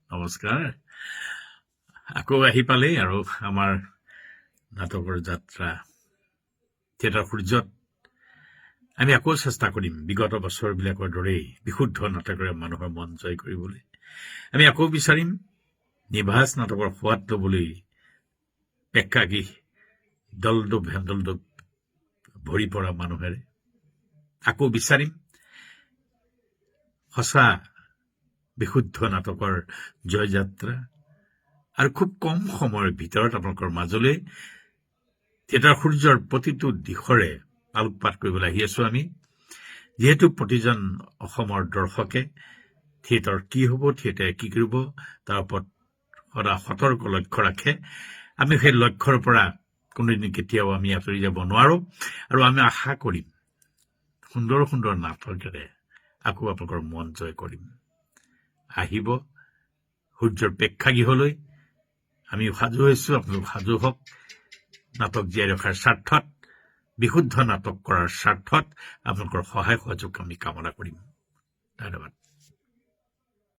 নমস্কাৰ। আকৌ আহি পালেই আৰু আমাৰ নাটকৰ যাত্ৰা থিয়েটাৰ সূৰ্যত আমি আকৌ চেষ্টা কৰিম বিগত বছৰবিলাকৰ দৰেই বিশুদ্ধ নাটকেৰে মানুহৰ মন জয় কৰিবলৈ। আমি আকৌ বিচাৰিম নিভাঁজ নাটকৰ সোৱাদ ল'বলৈ পেক্কাগী দলদোপ হেন্দলদোপ ভৰি পৰা মানুহেৰে। আকৌ বিচাৰিম সঁচা বিশুদ্ধ নাটকৰ জয়যাত্ৰা আৰু খুব কম সময়ৰ ভিতৰত আপোনালোকৰ মাজলৈ থিয়েটাৰ সূৰ্যৰ প্ৰতিটো দিশৰে আলোকপাত কৰিবলৈ আহি আছো আমি। যিহেতু প্ৰতিজন অসমৰ দৰ্শকে থিয়েটাৰ কি হ'ব, থিয়েটাৰে কি কৰিব তাৰ ওপৰত সদা সতৰ্ক লক্ষ্য ৰাখে। আমি সেই লক্ষ্যৰ পৰা কোনোদিন কেতিয়াও আমি আঁতৰি যাব নোৱাৰো আৰু আমি আশা কৰিম সুন্দৰ সুন্দৰ নাটকেৰে আকৌ আপোনালোকৰ মন জয় কৰিম। আহিব সূৰ্যৰ প্ৰেক্ষাগৃহলৈ। আমি সাজু হৈছো, আপোনালোক সাজু হওক। নাটক জীয়াই ৰখাৰ স্বাৰ্থত, বিশুদ্ধ নাটক কৰাৰ স্বাৰ্থত আপোনালোকৰ সহায় সহযোগ আমি কামনা কৰিম। ধন্যবাদ।